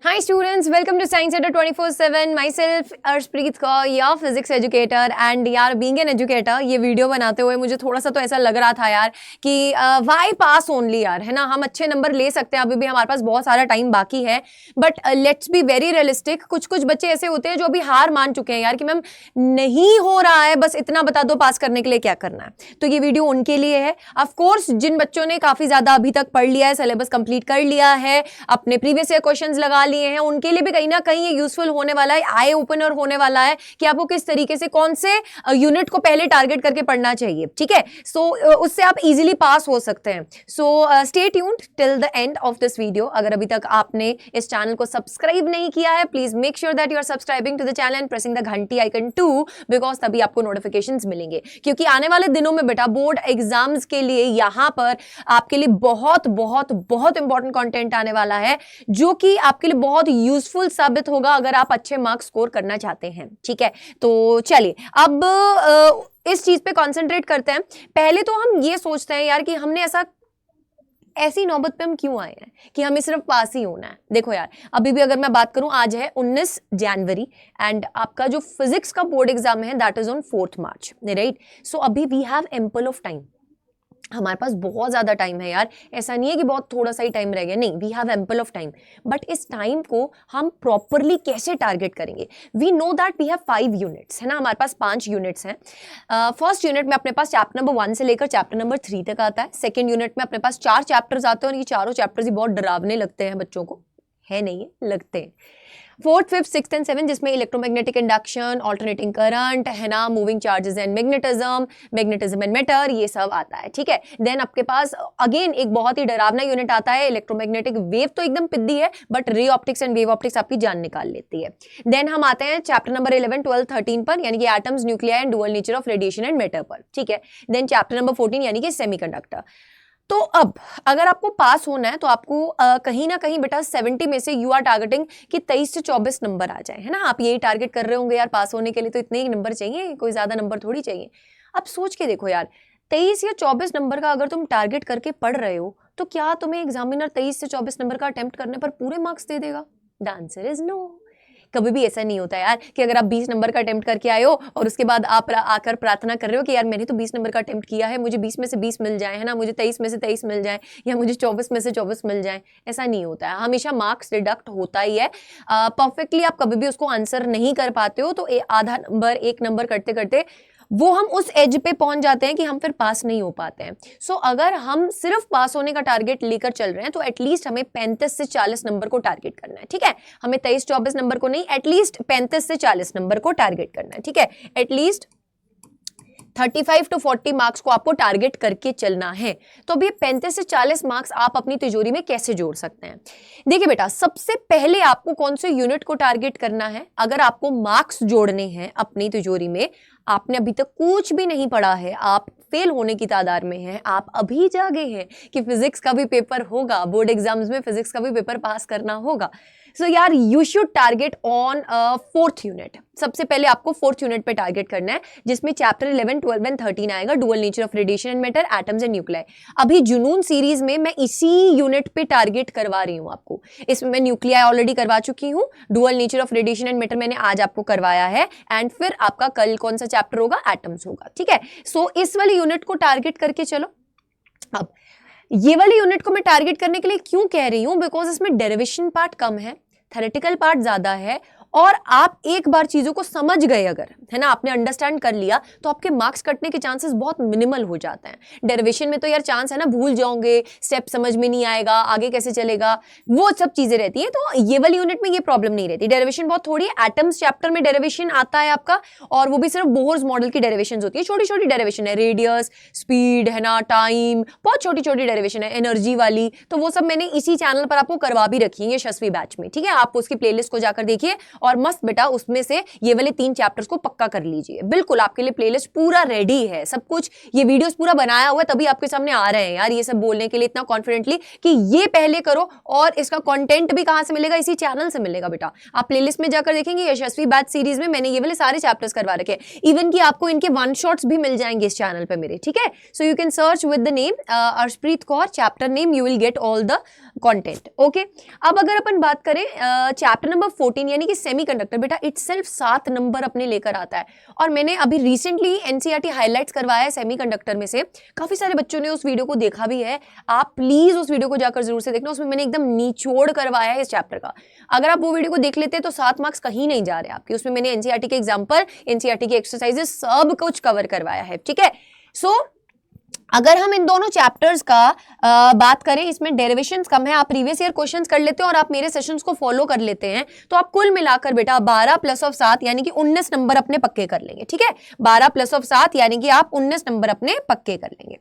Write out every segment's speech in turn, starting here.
Hi students, welcome to Science Center 24/7. Myself Arshpreet Kaur, या physics educator and यार being an educator ये video बनाते हुए मुझे थोड़ा सा तो ऐसा लग रहा था यार कि वाई पास ओनली यार, है ना। हम अच्छे नंबर ले सकते हैं, अभी भी हमारे पास बहुत सारा टाइम बाकी है, but let's be very realistic. कुछ कुछ बच्चे ऐसे होते हैं जो अभी हार मान चुके हैं यार कि मैम नहीं हो रहा है, बस इतना बता दो पास करने के लिए क्या करना है। तो ये वीडियो उनके लिए है। ऑफ कोर्स जिन बच्चों ने काफी ज्यादा अभी तक पढ़ लिया है, सिलेबस कंप्लीट कर लिया है, अपने प्रीवियस ईयर क्वेश्चंस लगा लिए हैं, उनके लिए भी कहीं ना कहीं ये यूजफुल होने वाला है, आई ओपनर होने वाला है कि आपको किस तरीके से कौन से यूनिट को पहले टारगेट करके पढ़ना चाहिए। ठीक है, सो उससे आप इजीली पास हो सकते हैं। So stay tuned till the end of this video. अगर अभी तक आपने इस चैनल को सब्सक्राइब नहीं किया है, please make sure that you are subscribing to the channel and pressing the घंटी आइकन टू, बिकॉज तभी आपको नोटिफिकेशंस मिलेंगे। क्योंकि आने वाले दिनों में बेटा बोर्ड एग्जाम्स के लिए यहां पर आपके लिए बहुत बहुत बहुत इंपॉर्टेंट कंटेंट आने वाला है, जो कि आपके लिए बहुत यूजफुल साबित होगा अगर आप अच्छे मार्क्स स्कोर करना चाहते हैं। ठीक है, तो चलिए अब इस चीज पे कंसंट्रेट करते हैं। पहले तो हम ये सोचते हैं यार कि हमने ऐसी नौबत पे हम क्यों आए हैं कि हमें सिर्फ पास ही होना है। देखो यार, अभी भी अगर मैं बात करूं, आज है 19 जनवरी एंड आपका जो फिजिक्स का बोर्ड एग्जाम है that is on 4 March, right. So अभी we have ample of time, हमारे पास बहुत ज्यादा टाइम है यार। ऐसा नहीं है कि बहुत थोड़ा सा ही टाइम रह गया, नहीं, we have ample of time. But इस टाइम को हम प्रॉपरली कैसे टारगेट करेंगे? We know that we have 5 units, है ना, हमारे पास 5 यूनिट्स हैं। फर्स्ट यूनिट में अपने पास चैप्टर नंबर 1 से लेकर चैप्टर नंबर 3 तक आता है। सेकेंड यूनिट में अपने पास 4 चैप्टर्स आते हैं और ये चारों चैप्टर्स ही बहुत डरावने लगते हैं बच्चों को, है नहीं है, लगते हैं। 4th, 5th, 6th एंड 7 जिसमें इलेक्ट्रोमैग्नेटिक इंडक्शन, ऑल्टरनेटिंग करंट, है ना, moving charges and magnetism and matter, ये सब आता है। ठीक है, देन आपके पास अगेन एक बहुत ही डरावना यूनिट आता है इलेक्ट्रोमैग्नेटिक वेव। तो एकदम पिद्दी है, but ray optics and wave optics आपकी जान निकाल लेती है। देन हम आते हैं चैप्टर नंबर 11, 12, 13 पर, यानी कि atoms, nuclei and dual nature of radiation and matter पर। ठीक है, देन चैप्टर नंबर 14 यानी कि सेमीकंडक्टर। तो अब अगर आपको पास होना है तो आपको कहीं ना कहीं बेटा 70 में से यू आर टारगेटिंग कि 23 से 24 नंबर आ जाए, है ना। आप यही टारगेट कर रहे होंगे यार, पास होने के लिए तो इतने ही नंबर चाहिए, कोई ज्यादा नंबर थोड़ी चाहिए। अब सोच के देखो यार, 23 या 24 नंबर का अगर तुम टारगेट करके पढ़ रहे हो तो क्या तुम्हें एग्जामिनर 23 से 24 नंबर का अटेम्प्ट करने पर पूरे मार्क्स दे देगा? The answer is no. कभी भी ऐसा नहीं होता यार कि अगर आप 20 नंबर का अटेम्प्ट करके आए हो और उसके बाद आप आकर प्रार्थना कर रहे हो कि यार मैंने तो 20 नंबर का अटेम्प्ट किया है, मुझे 20 में से 20 मिल जाए, है ना, मुझे 23 में से 23 मिल जाए, या मुझे 24 में से 24 मिल जाए। ऐसा नहीं होता है, हमेशा मार्क्स डिडक्ट होता ही है। परफेक्टली आप कभी भी उसको आंसर नहीं कर पाते हो तो आधा नंबर, 1 नंबर करते करते वो हम उस एज पे पहुंच जाते हैं कि हम फिर पास नहीं हो पाते हैं। सो अगर हम सिर्फ पास होने का टारगेट लेकर चल रहे हैं तो एटलीस्ट हमें 35 से 40 नंबर को टारगेट करना है। ठीक है, हमें 23-24 नंबर को नहीं, एटलीस्ट 35 से 40 नंबर को टारगेट करना है। ठीक है, एटलीस्ट 35 to 40 मार्क्स को आपको टारगेट करके चलना है। तो अभी 35 से 40 मार्क्स आप अपनी तिजोरी में कैसे जोड़ सकते हैं? देखिए बेटा, सबसे पहले आपको कौन से यूनिट को टारगेट करना है? अगर आपको मार्क्स जोड़ने हैं अपनी तिजोरी में, आपने अभी तक कुछ भी नहीं पढ़ा है, आप फेल होने की तादाद में हैं, आप अभी जागे हैं कि फिजिक्स का भी पेपर होगा, बोर्ड एग्जाम्स में फिजिक्स का भी पेपर पास करना होगा, सो यार you should target on 4th unit. सबसे पहले आपको 4th यूनिट पे टारगेट करना है, जिसमें चैप्टर 11, 12 एंड 13 आएगा, dual nature of radiation and matter, atoms and nuclei. अभी जुनून सीरीज में मैं इसी यूनिट पे टारगेट करवा रही हूं आपको। इसमें मैं न्यूक्लियाई ऑलरेडी करवा चुकी हूं, dual nature of radiation and matter मैंने आज आपको करवाया है, एंड फिर आपका कल कौन सा चैप्टर होगा? एटम्स होगा। ठीक है, सो इस वाली यूनिट को टारगेट करके चलो। अब ये वाली यूनिट को मैं टारगेट करने के लिए क्यों कह रही हूं? बिकॉज इसमें डेरिवेशन पार्ट कम है, थ्योरेटिकल पार्ट ज्यादा है, और आप एक बार चीजों को समझ गए अगर, है ना, आपने अंडरस्टैंड कर लिया, तो आपके मार्क्स कटने के चांसेस बहुत मिनिमल हो जाते हैं। डेरिवेशन में तो यार चांस है ना, भूल जाओगे, स्टेप समझ में नहीं आएगा, आगे कैसे चलेगा, वो सब चीजें रहती हैं। तो ये वाली यूनिट में ये प्रॉब्लम नहीं रहती। डेरिवेशन बहुत थोड़ी, एटम्स चैप्टर में डेरिवेशन आता है आपका, और वो भी सिर्फ बोहर्स मॉडल की डेरिवेशन होती है, छोटी छोटी डेरिवेशन है, रेडियस, स्पीड, है ना, टाइम, बहुत छोटी छोटी डेरिवेशन है, एनर्जी वाली। तो वो सब मैंने इसी चैनल पर आपको करवा भी रखी है यशस्वी बैच में। ठीक है, आप उसकी प्लेलिस्ट को जाकर देखिए और मस्त बेटा उसमें से ये वाले 3 चैप्टर्स को पक्का कर लीजिए। बिल्कुल आपके लिए प्लेलिस्ट पूरा रेडी है, सब कुछ ये वीडियोस पूरा बनाया हुआ है, तभी आपके सामने आ रहे हैं यार ये सब बोलने के लिए इतना कॉन्फिडेंटली कि ये पहले करो। और इसका कंटेंट भी कहां से मिलेगा, इसी चैनल से मिलेगा बेटा। आप प्लेलिस्ट में जाकर देखेंगे यशस्वी बैच सीरीज में मैंने ये वाले सारे चैप्टर्स करवा रखे हैं, इवन कि आपको इनके वन शॉट्स भी मिल जाएंगे इस चैनल पे मेरे, ठीक है। So you can search with the name Arshpreet Kaur, chapter name, you will get all the content. Okay, अब अगर अपन बात करें चैप्टर नंबर 14 यानी कि सेमीकंडक्टर, बेटा इटसेल्फ 7 नंबर अपने लेकर आता है। और मैंने अभी रिसेंटली एनसीईआरटी हाइलाइट्स करवाया है सेमीकंडक्टर में से, काफी सारे बच्चों ने उस वीडियो को देखा भी है, आप प्लीज उस वीडियो को जाकर जरूर से देखना, उसमें मैंने एकदम निचोड़ करवाया है इस चैप्टर का। अगर आप वो वीडियो को देख लेते हैं तो 7 मार्क्स कहीं नहीं जा रहे आपके, उसमें मैंने एनसीईआरटी के एग्जाम्पल, एनसीईआरटी के एक्सरसाइजेस सब कुछ कवर करवाया है, ठीक है। सो अगर हम इन दोनों चैप्टर्स का बात करें, इसमें डेरिवेशंस कम है, आप प्रीवियस ईयर क्वेश्चंस कर लेते हैं और आप मेरे सेशंस को फॉलो कर लेते हैं तो आप कुल मिलाकर बेटा 12 प्लस ऑफ 7 यानी कि 19 नंबर अपने पक्के कर लेंगे, ठीक है। 12 प्लस ऑफ 7 यानी कि आप 19 नंबर अपने पक्के कर लेंगे।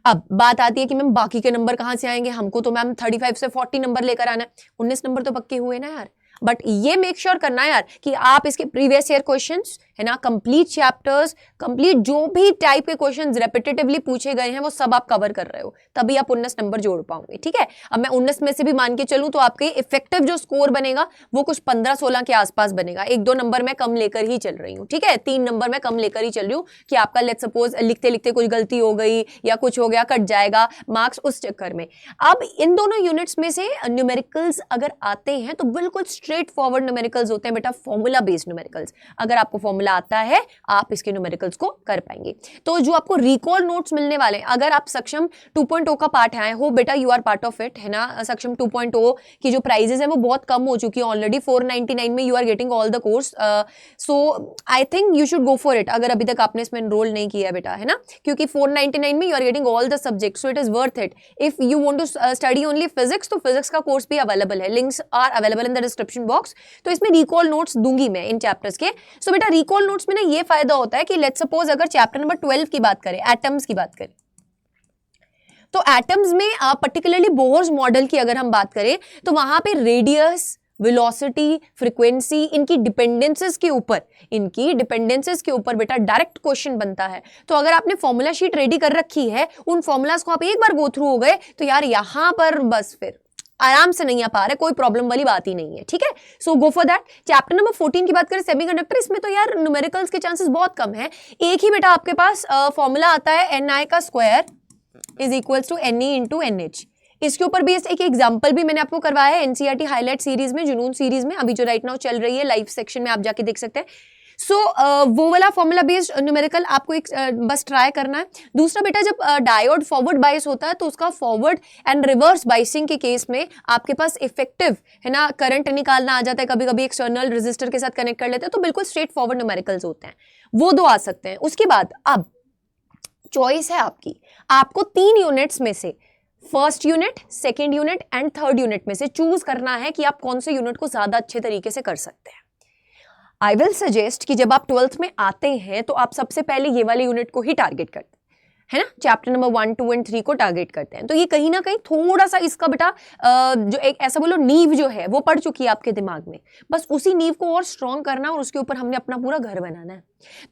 अब बात आती है कि मैम बाकी के नंबर कहां से आएंगे, हमको तो मैम 35 से 40 नंबर लेकर आना है, 19 नंबर तो पक्के हुए ना यार। बट ये मेक श्योर करना है यार कि आप इसके प्रीवियस ईयर क्वेश्चंस है ना, कंप्लीट चैप्टर्स, कंप्लीट जो भी टाइप के क्वेश्चंस रेपिटेटिवली पूछे गए हैं वो सब आप कवर कर रहे हो, तभी आप 19 नंबर जोड़ पाओगे, ठीक है। अब मैं 19 में से भी मान के चलूं तो आपके इफेक्टिव जो स्कोर बनेगा वो कुछ 15-16 के आसपास बनेगा। 1-2 नंबर मैं कम लेकर ही चल रही हूँ, ठीक है, 3 नंबर मैं कम लेकर ही चल रही हूँ कि आपका लेट्स सपोज लिखते लिखते कुछ गलती हो गई या कुछ हो गया, कट जाएगा मार्क्स उस चक्कर में। अब इन दोनों यूनिट्स में से न्यूमेरिकल्स अगर आते हैं तो बिल्कुल स्ट्रेट फॉरवर्ड न्यूमेरिकल्स होते हैं बेटा, फॉर्मूला बेस्ड न्यूमेरिकल्स। अगर आपको फॉर्मूला आता है आप इसके न्यूमेरिकल्स को कर पाएंगे। तो जो आपको रिकॉल नोट्स मिलने वाले हैं, अगर आप सक्षम 2.0 का पार्ट है, हो बेटा you are part of it, है ना। सक्षम 2.0 की जो प्राइजेस है वो बहुत कम हो चुकी है ऑलरेडी, 499 में you are getting all the course. So I think you should go for it अगर अभी तक आपने इसमें एनरोल नहीं किया बेटा, है ना, क्योंकि 499 में you are getting all the subject, so it is worth it. If you want to study only physics तो फिजिक्स का कोर्स भी अवेलेबल है, links are available in the description box. तो इसमें रिकॉल नोट्स दूंगी मैं इन चैप्टर्स के। सो बेटा रिकॉल नोट्स में ना ये फायदा होता है कि लेट्स सपोज अगर चैप्टर नंबर 12 की बात करें, एटम्स की बात करें, तो एटम्स में पर्टिकुलरली बोहर्स मॉडल की अगर हम बात करें तो वहां पे रेडियस, वेलोसिटी, फ्रीक्वेंसी, इनकी डिपेंडेंसेस के ऊपर बेटा डायरेक्ट क्वेश्चन बनता है। तो अगर आपने फॉर्मूला शीट रेडी कर रखी है, उन फॉर्मूलाज को आप एक बार गो थ्रू हो गए तो यार यहां पर बस फिर आराम से नहीं आ पा रहे, कोई प्रॉब्लम वाली बात ही नहीं है, ठीक है। So go for that. Chapter number 14 की बात करें सेमीकंडक्टर, इसमें तो यार न्यूमेरिकल्स के चांसेस बहुत कम है। एक ही बेटा आपके पास फॉर्मूला आता है ni का square is equals to ne into nh। इसके ऊपर भी एक एग्जांपल भी मैंने आपको करवाया है एनसीईआरटी हाईलाइट सीरीज में, जुनून सीरीज में, अभी जो राइट नाउ चल रही है लाइव सेक्शन में आप जाके देख सकते हैं। सो वो वाला फॉर्मूला बेस्ड न्यूमेरिकल आपको एक बस ट्राई करना है। दूसरा बेटा जब डायोड फॉरवर्ड बाइस होता है तो उसका फॉरवर्ड एंड रिवर्स बाइसिंग के केस में आपके पास इफेक्टिव है ना करंट निकालना आ जाता है, कभी कभी एक्सटर्नल रेजिस्टर के साथ कनेक्ट कर लेते हैं, तो बिल्कुल स्ट्रेट फॉरवर्ड न्यूमेरिकल्स होते हैं, वो 2 आ सकते हैं। उसके बाद अब चॉइस है आपकी, आपको 3 यूनिट्स में से first unit, second unit and third unit में से चूज करना है कि आप कौन से यूनिट को ज्यादा अच्छे तरीके से कर सकते हैं। आई विल सजेस्ट कि जब आप 12th में आते हैं तो आप सबसे पहले ये वाले यूनिट को ही टारगेट करते हैं, है ना, चैप्टर नंबर 1, 2 एंड 3 को टारगेट करते हैं। तो ये कहीं ना कहीं थोड़ा सा इसका बेटा जो एक ऐसा बोलो नींव जो है वो पड़ चुकी है आपके दिमाग में, बस उसी नींव को और स्ट्रॉन्ग करना और उसके ऊपर हमने अपना पूरा घर बनाना है।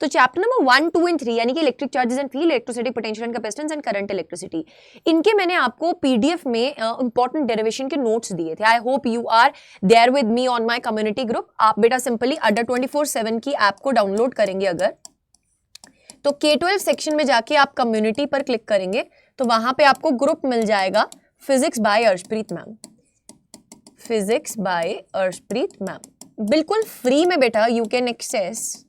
तो चैप्टर नंबर 1, 2 एंड 3 यानी कि electric charges and field, electricity, potential and capacitance and current electricity, इनके मैंने आपको पीडीएफ में इंपॉर्टेंट डेरिवेशन के नोट्स दिए थे। I hope you are there with me on my community group. आप बेटा सिंपली अड्डा 24/7 की ऐप को डाउनलोड करेंगे अगर, तो K12 सेक्शन में जाके आप कम्युनिटी पर क्लिक करेंगे तो वहां पे आपको ग्रुप मिल जाएगा physics by Arshpreet ma'am, physics by Arshpreet ma'am, बिल्कुल फ्री में बेटा you can access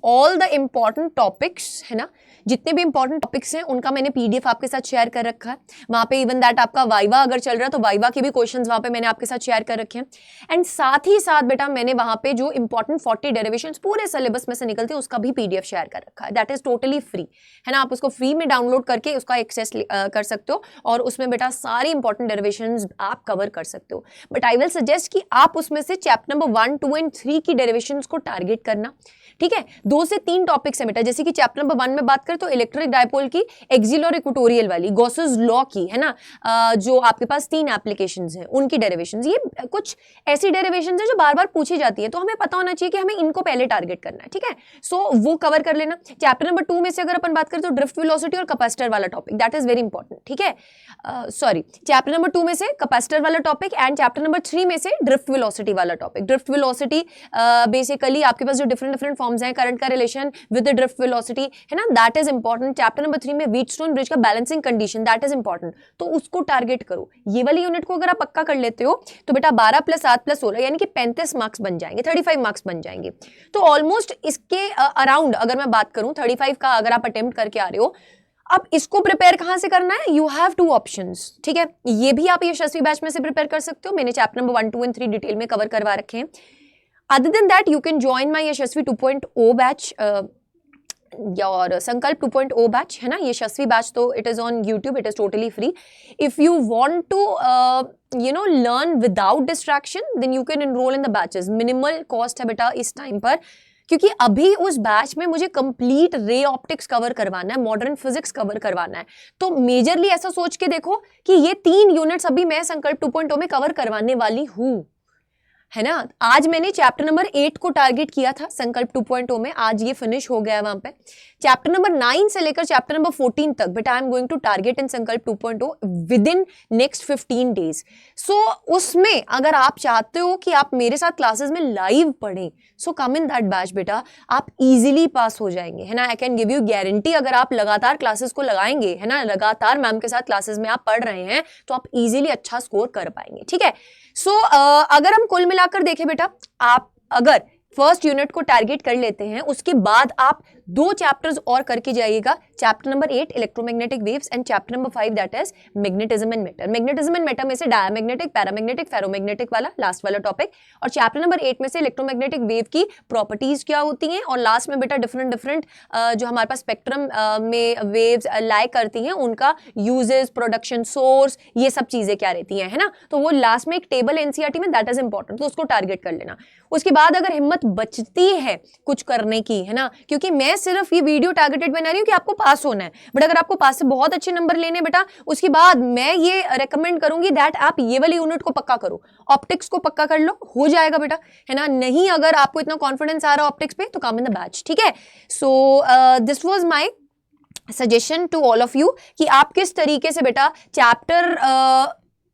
all the important topics, है ना, जितने भी इंपॉर्टेंट टॉपिक्स हैं उनका मैंने पीडीएफ आपके साथ शेयर कर रखा है। वहां पे इवन दैट आपका वाइवा अगर चल रहा है तो वाइवा के भी क्वेश्चंस वहां पे मैंने आपके साथ शेयर कर रखे हैं। एंड साथ ही साथ बेटा मैंने वहां पे जो इंपॉर्टेंट 40 डेरिवेशंस पूरे सिलेबस में से निकलते हैं उसका भी पीडीएफ शेयर कर रखा है, दैट इज टोटली फ्री, है ना। आप उसको फ्री में डाउनलोड करके उसका एक्सेस कर सकते हो और उसमें बेटा सारी इंपॉर्टेंट डेरिवेशंस आप कवर कर सकते हो। बट आई विल सजेस्ट कि आप उसमें से चैप्टर नंबर 1, 2 एंड 3 की डेरिवेशंस को टारगेट करना, ठीक है। 2 से 3 टॉपिक्स है बेटा, जैसे कि चैप्टर नंबर 1 में बात करें तो इलेक्ट्रिक डायपोल की एक्सियल और इक्वेटोरियल वाली, गॉसेस लॉ की, है ना, जो आपके पास 3 एप्लीकेशंस हैं उनकी डेरिवेशंस, ये कुछ ऐसी डेरिवेशंस है जो बार बार पूछी जाती है, तो हमें पता होना चाहिए कि हमें इनको पहले टारगेट करना है, ठीक है। सो वो कवर कर लेना। चैप्टर नंबर 2 में से अगर अपन बात करें तो ड्रिफ्ट वेलोसिटी और कैपेसिटर वाला topic, that is very important, ठीक है। सॉरी, चैप्टर नंबर 2 में से कैपेसिटर वाला टॉपिक एंड चैप्टर नंबर 3 में से ड्रिफ्ट वेलोसिटी वाला टॉपिक। ड्रिफ्ट वेलोसिटी बेसिकली आपके पास जो डिफरेंट फॉर्म्स हैं, करंट का relation with the drift velocity, है ना, that is important. Chapter number 3 में व्हीटस्टोन ब्रिज का balancing condition, that is important, तो उसको टारगेट करो। ये वाली यूनिट को अगर आप पक्का कर लेते हो तो बेटा 12 + 7 + 16 यानी कि 35 मार्क्स बन जाएंगे, 35 मार्क्स बन जाएंगे। तो ऑलमोस्ट इसके अराउंड अगर मैं बात करूं 35 का अगर आप अटेम्प्ट करके आ रहे हो, अब इसको प्रिपेयर कहां से करना है, यू हैव 2 ऑप्शंस, ठीक है। ये भी आप यशस्वी बैच में से प्रिपेयर कर सकते हो, मैंने चैप्टर नंबर 1, 2 एंड 3 डिटेल में कवर करवा रखे हैं। Other than that you can join my Yashasvi 2.0 batch और संकल्प 2.0 बैच, है ना, यशस्वी बैच तो it is on YouTube, it is totally free. If you want to learn without distraction then you can enrol in the batches. Minimal cost है बेटा इस time पर, क्योंकि अभी उस बैच में मुझे कंप्लीट रे ऑप्टिक्स कवर करवाना है, मॉडर्न फिजिक्स कवर करवाना है। तो मेजरली ऐसा सोच के देखो कि ये 3 यूनिट्स अभी मैं संकल्प 2.0 में कवर करवाने वाली हूं, है ना। आज मैंने चैप्टर नंबर 8 को टारगेट किया था संकल्प 2.0 में, आज ये फिनिश हो गया है वहां पे। चैप्टर नंबर 9 से लेकर चैप्टर नंबर 14 तक बेटा I am going to target in Sankalp 2.0 with in next 15 days. So उसमें अगर आप चाहते हो कि आप मेरे साथ क्लासेस में लाइव पढ़ें, सो कम इन दैट बैच बेटा, आप इजीली पास हो जाएंगे, है ना। I can give you guarantee, अगर आप लगातार क्लासेस को लगाएंगे, है ना, लगातार मैम के साथ क्लासेस में आप पढ़ रहे हैं तो आप इजीली अच्छा स्कोर कर पाएंगे, ठीक है। सो अगर हम कुल मिलाकर देखें बेटा, आप अगर फर्स्ट यूनिट को टारगेट कर लेते हैं, उसके बाद आप 2 चैप्टर्स और करके जाइएगा, chapter number 8 electromagnetic waves and chapter number 5 that is magnetism and matter. Magnetism and matter में से डायमैग्नेटिक, पैरामैग्नेटिक, फेरोमैग्नेटिक वाला लास्ट वाला टॉपिक, और चैप्टर नंबर 8 में से इलेक्ट्रोमैग्नेटिक वेव की प्रॉपर्टीज क्या होती हैं, और लास्ट में बेटा डिफरेंट जो हमारे पास स्पेक्ट्रम में वेव्स लाई करती हैं उनका यूजेस, प्रोडक्शन, सोर्स, ये सब चीजें क्या रहती हैं, है ना। तो वो लास्ट में एक टेबल एनसीईआरटी में, दैट इज इंपॉर्टेंट, तो उसको टारगेट कर लेना। उसके बाद अगर हिम्मत बचती है कुछ करने की, है ना, क्योंकि मैं सिर्फ ये वीडियो टारगेटेड बना रही हूँ कि आपको पास होना है, बट अगर आपको पास से बहुत अच्छे नंबर लेने बेटा, उसके बाद मैं ये रेकमेंड करूंगी दैट आप ये वाली यूनिट को पक्का करो, ऑप्टिक्स को पक्का कर लो, हो जाएगा बेटा, है ना। नहीं अगर आपको इतना कॉन्फिडेंस आ रहा है ऑप्टिक्स पे तो कम इन द बैच, ठीक है। So this was my suggestion to all of you कि आप किस तरीके से बेटा चैप्टर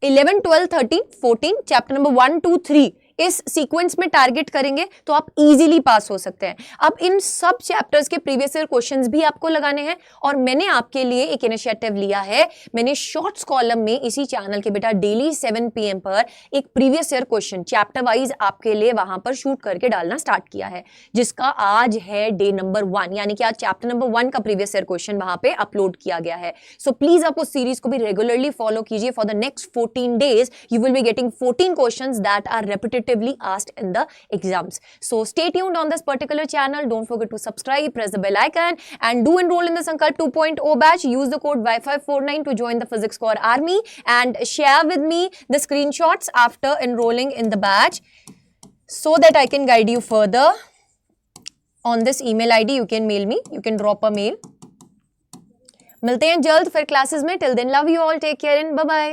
11, 12, 13, 14, चैप्टर नंबर 1, 2, 3 इस सीक्वेंस में टारगेट करेंगे तो आप इजीली पास हो सकते हैं। अब इन सब चैप्टर्स के प्रीवियस ईयर क्वेश्चंस भी आपको लगाने हैं, और मैंने आपके लिए एक इनिशिएटिव लिया है, मैंने शॉर्ट्स कॉलम में इसी चैनल के बेटा डेली 7 PM पर एक previous year question chapter wise आपके लिए वहां पर शूट करके डालना स्टार्ट किया है, जिसका आज है डे नंबर 1, यानी कि आज चैप्टर नंबर 1 का प्रीवियस ईयर क्वेश्चन वहां पे अपलोड किया गया है। सो प्लीज आप उस सीरीज को भी रेगुलरली फॉलो कीजिए। For the next 14 days you will be getting 14 questions that are repetitively asked in the exams. So stay tuned on this particular channel. Don't forget to subscribe, press the bell icon, and do enroll in the Sankalp 2.0 batch. Use the code Y549 to join the Physics Core Army, and share with me the screenshots after enrolling in the batch so that I can guide you further. On this email ID you can mail me, you can drop a mail. मिलते हैं जल्द फिर classes में। Till then, love you all, take care and bye bye.